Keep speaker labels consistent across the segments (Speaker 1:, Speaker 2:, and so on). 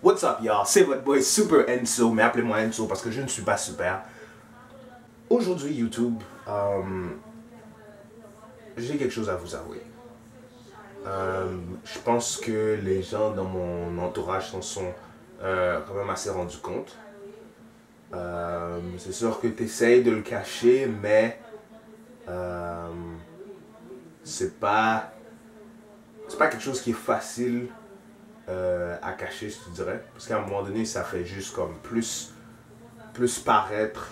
Speaker 1: What's up, y'all? C'est votre boy Super Enzo, mais appelez-moi Enzo parce que je ne suis pas super. Aujourd'hui, YouTube, j'ai quelque chose à vous avouer. Je pense que les gens dans mon entourage s'en sont quand même assez rendus compte. C'est sûr que tu essayes de le cacher, mais c'est pas quelque chose qui est facile à cacher, je te dirais. Parce qu'à un moment donné, ça fait juste comme plus paraître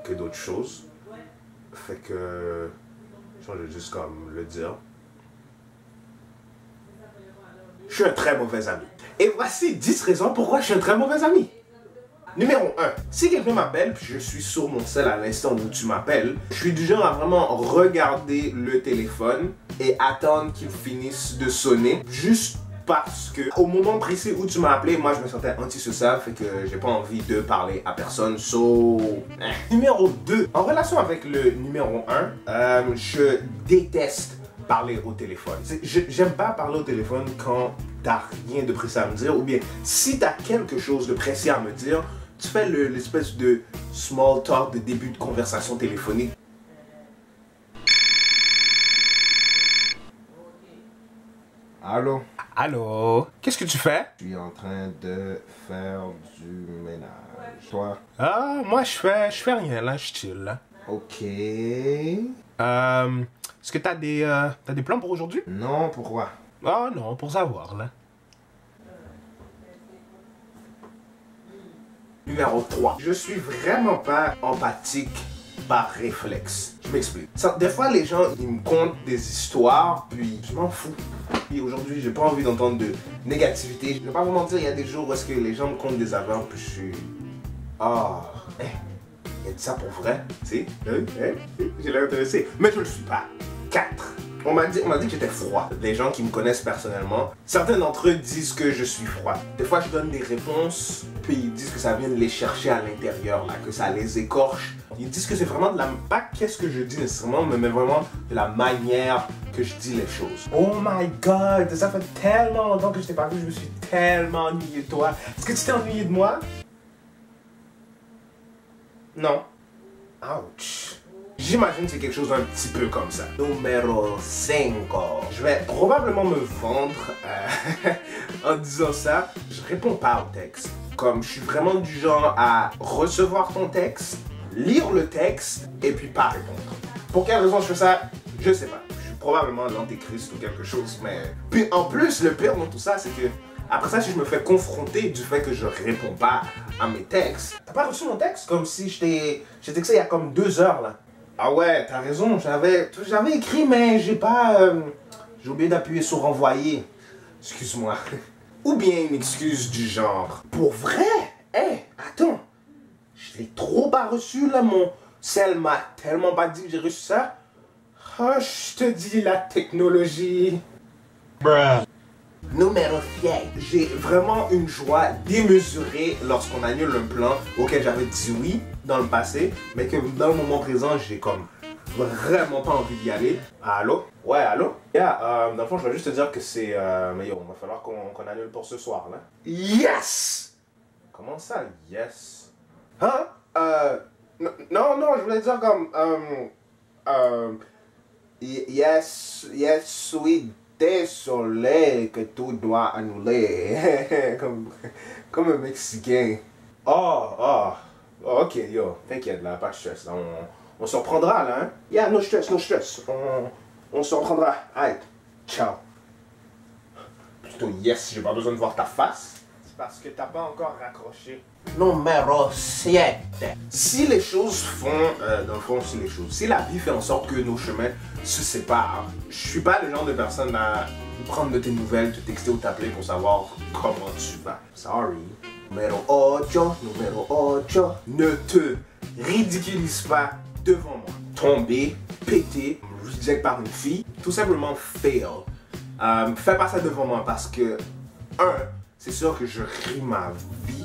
Speaker 1: que d'autres choses. Fait que je vais juste comme le dire. Je suis un très mauvais ami. Et voici 10 raisons pourquoi je suis un très mauvais ami. Numéro 1. Si quelqu'un m'appelle, puis je suis sur mon cell à l'instant où tu m'appelles, je suis du genre à vraiment regarder le téléphone et attendre qu'il finisse de sonner, juste parce que au moment précis où tu m'as appelé, moi je me sentais antisocial, fait que j'ai pas envie de parler à personne, Numéro 2. En relation avec le numéro 1, je déteste parler au téléphone. J'aime pas parler au téléphone quand t'as rien de précis à me dire, ou bien si t'as quelque chose de précis à me dire, tu fais l'espèce de small talk de début de conversation téléphonique. Allô? Allô? Qu'est-ce que tu fais? Je suis en train de faire du ménage. Toi? Ah, moi je fais rien là, je chill là. Ok. Est-ce que t'as des plans pour aujourd'hui? Non, pourquoi? Ah non, pour savoir là. Numéro 3. Je suis vraiment pas empathique par réflexe. Je m'explique. Des fois, les gens, ils me content des histoires, puis je m'en fous. Puis aujourd'hui, j'ai pas envie d'entendre de négativité. Je vais pas vous mentir, il y a des jours où est-ce que les gens me content des affaires, puis je suis... il a dit ça pour vrai, tu sais? J'ai l'air intéressé. Mais je le suis pas. 4. On m'a dit que j'étais froid. Les gens qui me connaissent personnellement, certains d'entre eux disent que je suis froid. Des fois, je donne des réponses, puis ils disent que ça vient de les chercher à l'intérieur, là, que ça les écorche. Ils disent que c'est vraiment de la... Pas qu'est-ce que je dis nécessairement, mais vraiment de la manière que je dis les choses. Oh my god, ça fait tellement longtemps que je t'ai pas vu, je me suis tellement ennuyé de toi. Est-ce que tu t'es ennuyé de moi? Non. Ouch. J'imagine que c'est quelque chose d'un petit peu comme ça. Numéro 5. Je vais probablement me vendre en disant ça. Je réponds pas au texte. Comme je suis vraiment du genre à recevoir ton texte, lire le texte et puis pas répondre. Pour quelle raison je fais ça? Je sais pas. Je suis probablement l'antéchrist ou quelque chose, mais... Puis en plus, le pire dans tout ça, c'est que après ça, si je me fais confronter du fait que je réponds pas à mes textes... T'as pas reçu mon texte? Comme si j'ai texté il y a comme 2 heures là. Ah ouais, t'as raison, j'avais écrit, mais j'ai oublié d'appuyer sur envoyer. Excuse-moi. Ou bien une excuse du genre. Pour vrai? Attends. Je l'ai trop pas reçu là, mon cell m'a tellement pas dit que j'ai reçu ça. Ah, je te dis la technologie. Bruh. Numéro 5. J'ai vraiment une joie démesurée lorsqu'on annule un plan auquel j'avais dit oui dans le passé, mais que dans le moment présent, j'ai comme vraiment pas envie d'y aller. Allô? Ouais, allô? Yeah, dans le fond, je vais juste te dire que c'est... mais yo, il va falloir qu'on annule pour ce soir, là. Yes! Comment ça, yes? Hein? Non, je voulais dire comme... yes, oui. Désolé que tout doit annuler. comme un Mexicain. Ok, yo, t'inquiète là, pas de stress. Là, on se reprendra là, hein? Yeah, no stress. On se reprendra. Allez, ciao. Plutôt yes, j'ai pas besoin de voir ta face. C'est parce que t'as pas encore raccroché. Numéro 7. Si les choses font, dans le fond, si la vie fait en sorte que nos chemins se séparent, je suis pas le genre de personne à prendre de tes nouvelles, te texter ou t'appeler pour savoir comment tu vas. Sorry. Numéro 8. Ne te ridiculise pas devant moi. Tomber, péter, reject par une fille, tout simplement fail. Fais pas ça devant moi parce que, c'est sûr que je ris ma vie.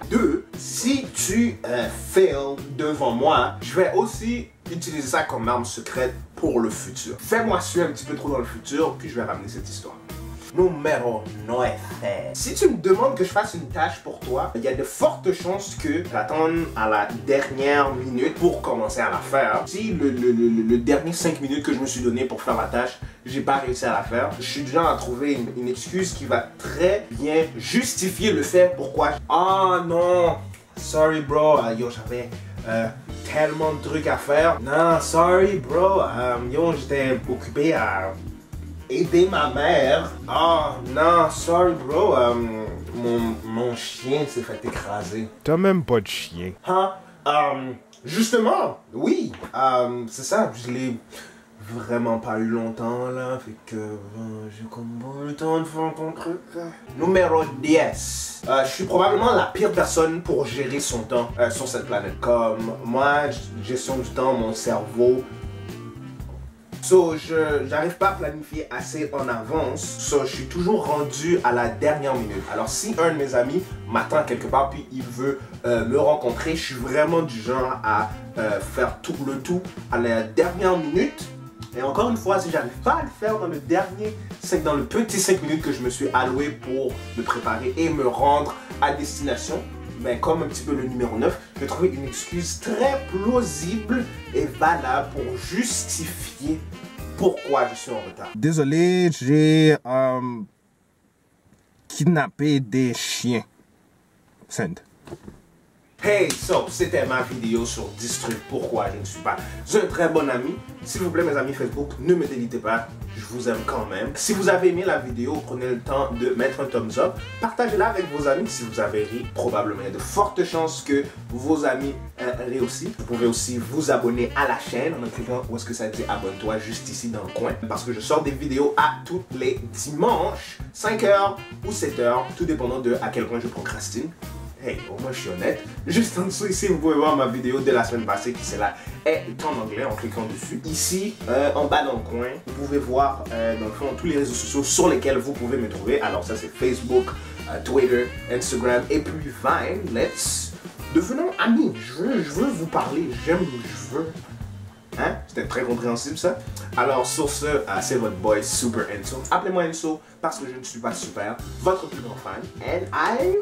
Speaker 1: Deux, si tu fail devant moi, je Je vais aussi utiliser ça comme arme secrète pour le futur. Fais-moi suivre un petit peu trop dans le futur, puis je vais ramener cette histoire. Numéro 9. Si tu me demandes que je fasse une tâche pour toi, il y a de fortes chances que j'attende à la dernière minute pour commencer à la faire. Si le dernier 5 minutes que je me suis donné pour faire la tâche, j'ai pas réussi à la faire, je suis du genre à trouver une excuse qui va très bien justifier le fait pourquoi. Ah non, sorry bro, yo j'avais tellement de trucs à faire. Non, sorry bro, yo j'étais occupé à aider ma mère. Oh non, sorry bro, mon chien s'est fait écraser.
Speaker 2: T'as même pas de chien.
Speaker 1: Hein? Justement, oui, c'est ça, je l'ai vraiment pas eu longtemps là, fait que j'ai comme pas eu le temps de faire ton truc. Numéro 10. Je suis probablement la pire personne pour gérer son temps sur cette planète. Comme moi, gestion du temps, mon cerveau. So, j'arrive pas à planifier assez en avance. So, je suis toujours rendu à la dernière minute. Alors, si un de mes amis m'attend quelque part puis il veut me rencontrer, je suis vraiment du genre à faire tout le tout à la dernière minute. Et encore une fois, si j'arrive pas à le faire dans le petit 5 minutes que je me suis alloué pour me préparer et me rendre à destination, mais comme un petit peu le numéro 9, je vais trouver une excuse très plausible et valable pour justifier pourquoi je suis en retard.
Speaker 2: Désolé, j'ai kidnappé des chiens. Send.
Speaker 1: Hey, so, c'était ma vidéo sur 10 trucs pourquoi je ne suis pas un très bon ami. S'il vous plaît, mes amis Facebook, ne me délitez pas, je vous aime quand même. Si vous avez aimé la vidéo, prenez le temps de mettre un thumbs up. Partagez-la avec vos amis si vous avez ri. Probablement, il y a de fortes chances que vos amis rient aussi. Vous pouvez aussi vous abonner à la chaîne en cliquant où est-ce que ça dit abonne-toi juste ici dans le coin. Parce que je sors des vidéos à tous les dimanches, 5h ou 7h, tout dépendant de à quel point je procrastine. Hey, au moins je suis honnête. Juste en dessous ici, vous pouvez voir ma vidéo de la semaine passée qui celle-là est en anglais en cliquant dessus. Ici, en bas dans le coin, vous pouvez voir dans le fond tous les réseaux sociaux sur lesquels vous pouvez me trouver. Alors ça c'est Facebook, Twitter, Instagram et puis Vine. Devenons amis. Je veux vous parler. Je veux. Hein? C'était très compréhensible ça. Alors sur ce, c'est votre boy Super Enso. Appelez-moi Enso parce que je ne suis pas super. Votre plus grand fan. And I